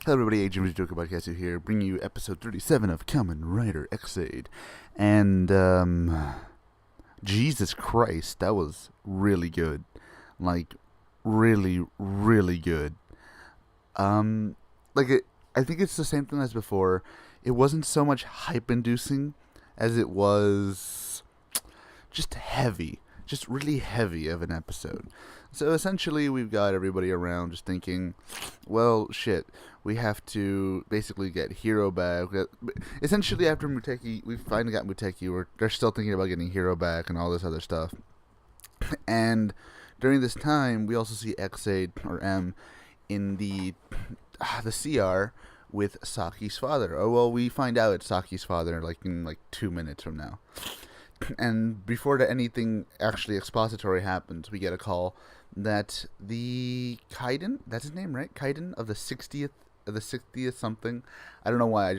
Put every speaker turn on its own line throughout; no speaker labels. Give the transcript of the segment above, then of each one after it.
Hello everybody, Agent Joker PODCASTU here, bringing you episode 37 of Kamen Episiode. And, Jesus Christ, that was really good. Like, really, really good. I think it's the same thing as before. It wasn't so much hype-inducing as it was just heavy. Just really heavy of an episode. So essentially, we've got everybody around just thinking, well, shit, we have to basically get Hiro back. Essentially, after Muteki, we finally got Muteki. They're still thinking about getting Hiro back and all this other stuff. And during this time, we also see X8 or M in the CR with Saki's father. Oh well, we find out it's Saki's father in 2 minutes from now. And before anything actually expository happens, we get a call that the Kaiden, that's his name, right? Kaiden of the 60th something. I don't know why.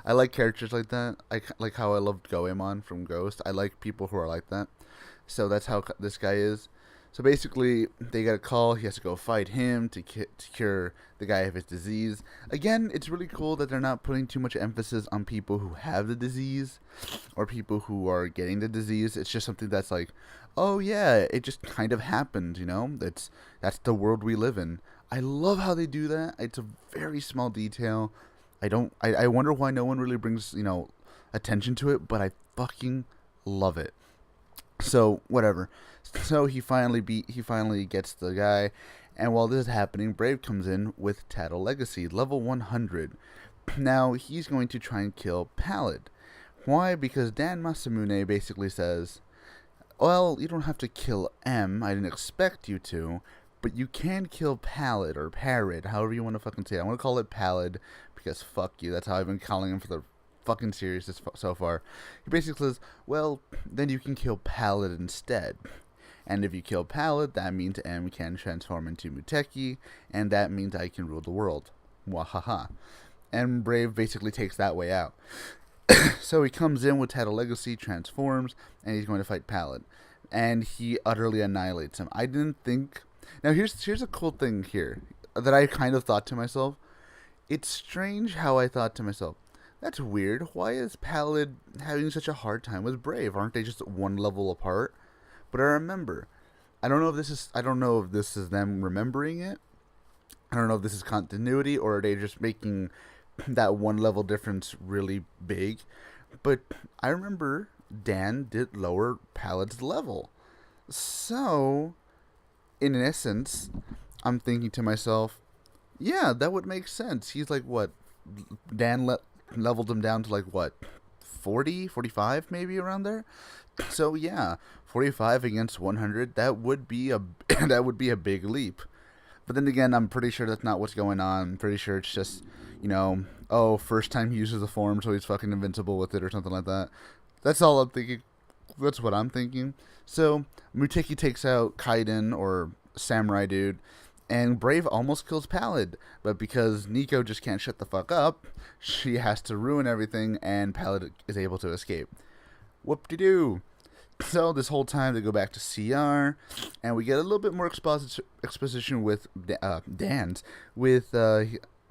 I like characters like that. I like how I loved Goemon from Ghost. I like people who are like that. So that's how this guy is. So basically, they get a call. He has to go fight him to cure the guy of his disease. Again, it's really cool that they're not putting too much emphasis on people who have the disease or people who are getting the disease. It's just something that's like, oh yeah, it just kind of happened, you know? That's the world we live in. I love how they do that. It's a very small detail. I wonder why no one really brings, attention to it, but I fucking love it. So, whatever. So he finally gets the guy, and while this is happening, Brave comes in with Tattle Legacy, level 100. Now, he's going to try and kill Pallid. Why? Because Dan Masamune basically says, well, you don't have to kill M, I didn't expect you to, but you can kill Pallid, or Parrot, however you want to fucking say it. I want to call it Pallid, because fuck you, that's how I've been calling him for the fucking series so far. He basically says, well, then you can kill Pallid instead. And if you kill Pallid, that means M can transform into Muteki, and that means I can rule the world. Wahaha. And Brave basically takes that way out. So he comes in with Tattle Legacy, transforms, and he's going to fight Pallid. And he utterly annihilates him. I didn't think... Now here's a cool thing here that I kind of thought to myself. It's strange how I thought to myself, that's weird. Why is Pallid having such a hard time with Brave? Aren't they just one level apart? But I remember. I don't know if this is them remembering it. I don't know if this is continuity or are they just making that one level difference really big. But I remember Dan did lower Pallid's level. So, in essence, I'm thinking to myself, yeah, that would make sense. He's like, what? Dan leveled him down to 40, 45 maybe around there. So yeah, 45 against 100, that would be a big leap. But then again, I'm pretty sure that's not what's going on. I'm pretty sure it's just, first time he uses the form, so he's fucking invincible with it or something like that. That's all I'm thinking. That's what I'm thinking. So Muteki takes out Kaiden, or Samurai Dude, and Brave almost kills Pallid, but because Nico just can't shut the fuck up, she has to ruin everything, and Pallid is able to escape. Whoop-de-doo. So this whole time they go back to CR, and we get a little bit more exposition with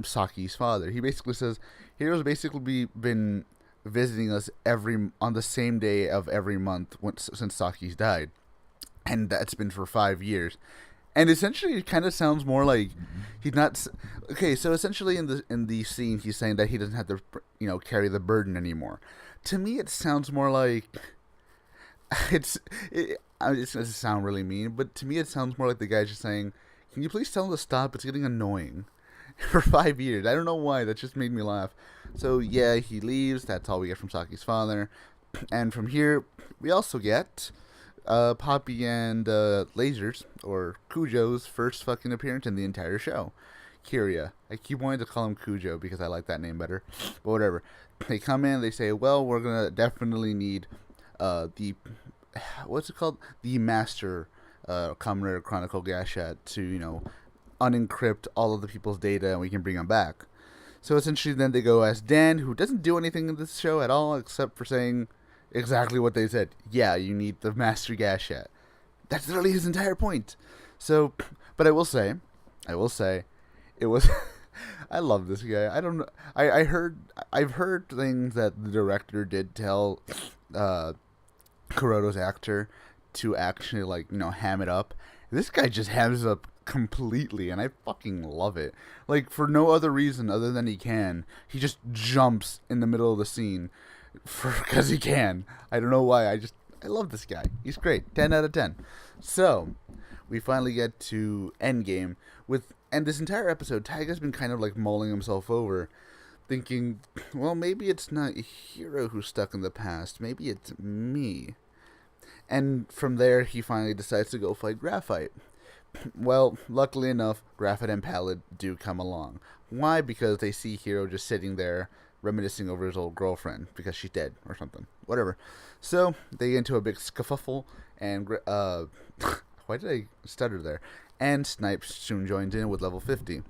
Saki's father. He basically says, Hiro's basically been visiting us on the same day of every month since Saki's died, and that's been for 5 years. And essentially, it kind of sounds more like he's not... Okay, so essentially in the scene, he's saying that he doesn't have to, carry the burden anymore. To me, it sounds more like... It's going to sound really mean, but to me, it sounds more like the guy's just saying, can you please tell him to stop? It's getting annoying. For 5 years. I don't know why. That just made me laugh. So, yeah, he leaves. That's all we get from Saki's father. And from here, we also get... Poppy and Lasers, or Kujo's first fucking appearance in the entire show. Kiria. I keep wanting to call him Kujo because I like that name better. But whatever. They come in, they say, well, we're going to definitely need what's it called? The Master Kamen Rider Chronicle Gashat to, unencrypt all of the people's data and we can bring them back. So essentially then they go ask Dan, who doesn't do anything in this show at all except for saying... exactly what they said. Yeah, you need the Master Gashat. That's literally his entire point. So, but I will say, it was I love this guy. I don't know. I've heard things that the director did tell uh, Kuroto's actor to actually ham it up. This guy just hams it up completely, and I fucking love it. Like for no other reason other than he can. He just jumps in the middle of the scene because he can. I don't know why. I love this guy. He's great. 10 out of 10. So we finally get to Endgame and this entire episode, Taiga's been kind of like mulling himself over, thinking, well, maybe it's not Hiro who's stuck in the past. Maybe it's me. And from there, he finally decides to go fight Graphite. Well, luckily enough, Graphite and Pallid do come along. Why? Because they see Hiro just sitting there, reminiscing over his old girlfriend, because she's dead, or something. Whatever. So, they get into a big scuffle, and, why did I stutter there? And Snipe soon joins in with level 50.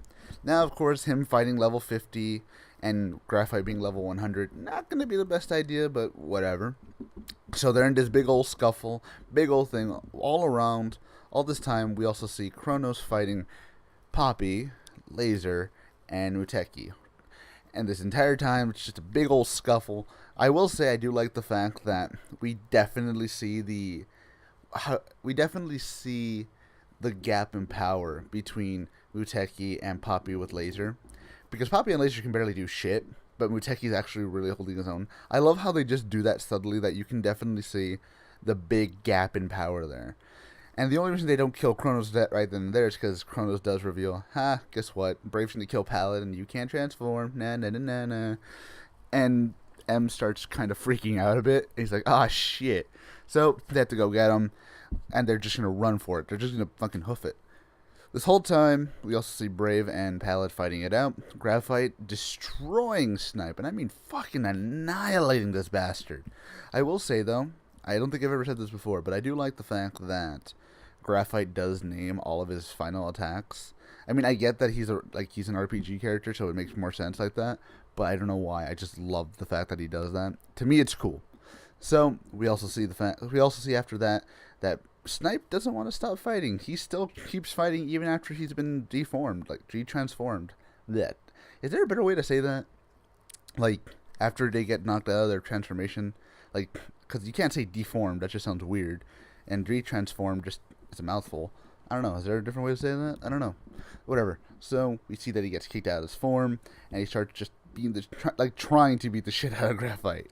Now, of course, him fighting level 50 and Graphite being level 100, not going to be the best idea, but whatever. So they're in this big old scuffle, big old thing all around. All this time, we also see Kronos fighting Poppy, Laser, and Muteki. And this entire time, it's just a big old scuffle. I will say I do like the fact that we definitely see the gap in power between Muteki and Poppy with Laser. Because Poppy and Laser can barely do shit, but Muteki's actually really holding his own. I love how they just do that subtly, that you can definitely see the big gap in power there. And the only reason they don't kill Kronos right then and there is because Kronos does reveal, guess what? Brave's gonna kill Pallid and you can't transform. Nah, nah, nah, nah, nah. And M starts kind of freaking out a bit. He's like, shit. So they have to go get him, and they're just gonna run for it. They're just gonna fucking hoof it. This whole time, we also see Brave and Pallid fighting it out. Graphite destroying Snipe, and I mean fucking annihilating this bastard. I will say, though, I don't think I've ever said this before, but I do like the fact that Graphite does name all of his final attacks. I mean, I get that he's an RPG character, so it makes more sense like that, but I don't know why. I just love the fact that he does that. To me, it's cool. So, we also see after that Snipe doesn't want to stop fighting. He still keeps fighting even after he's been deformed, like retransformed. That is there a better way to say that? Like after they get knocked out of their transformation, like because you can't say deformed. That just sounds weird. And retransformed just it's a mouthful. I don't know. Is there a different way to say that? I don't know. Whatever. So we see that he gets kicked out of his form, and he starts just being trying to beat the shit out of Graphite.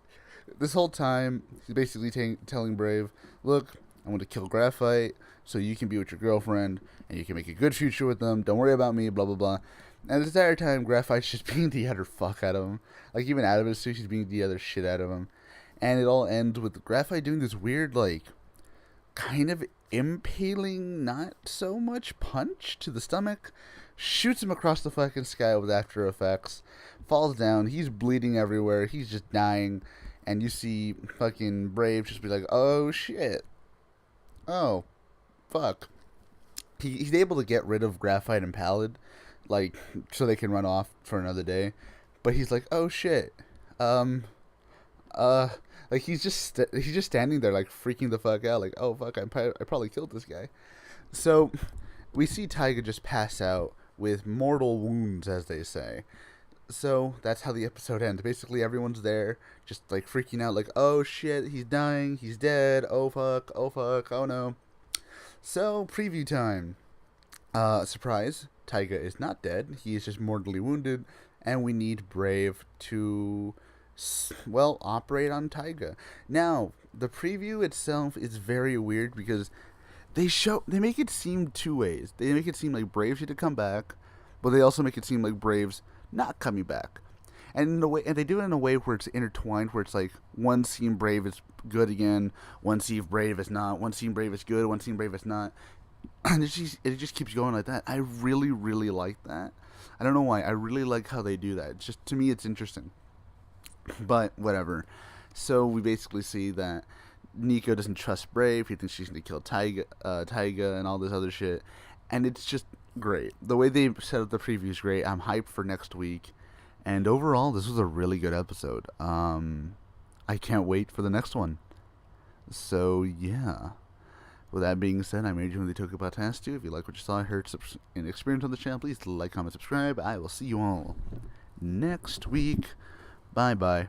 This whole time, he's basically telling Brave, look, I'm going to kill Graphite so you can be with your girlfriend and you can make a good future with them. Don't worry about me, blah, blah, blah. And this entire time, Graphite's just being the utter fuck out of him. Like, even out of his suit, he's being the other shit out of him. And it all ends with Graphite doing this weird, kind of impaling, not so much punch to the stomach. Shoots him across the fucking sky with After Effects. Falls down. He's bleeding everywhere. He's just dying. And you see fucking Brave just be like, oh, shit. Oh, fuck. He's able to get rid of Graphite and Pallid, so they can run off for another day. But he's like, oh, shit. He's just standing there, freaking the fuck out. Oh, fuck, I probably killed this guy. So, we see Taiga just pass out with mortal wounds, as they say. So, that's how the episode ends. Basically, everyone's there, just, freaking out, oh, shit, he's dying, he's dead, oh, fuck, oh, no. So, preview time. Surprise, Taiga is not dead, he is just mortally wounded, and we need Brave to, operate on Taiga. Now, the preview itself is very weird, because they make it seem two ways. They make it seem like Brave should come back, but they also make it seem like Brave's not coming back, and they do it in a way where it's intertwined, where it's one scene Brave is good again, one scene Brave is not, one scene Brave is good, one scene Brave is not, and it just keeps going like that. I really, really like that. I don't know why. I really like how they do that. It's just, to me, it's interesting. But whatever. So we basically see that Nico doesn't trust Brave. He thinks she's gonna kill Taiga, and all this other shit, and it's just great. The way they set up the preview is great. I'm hyped for next week. And overall, this was a really good episode. I can't wait for the next one. So, yeah. with that being said, I'm Adrian with the PODCASTU. If you like what you saw, heard, and experienced on the channel, please like, comment, subscribe. I will see you all next week. Bye-bye.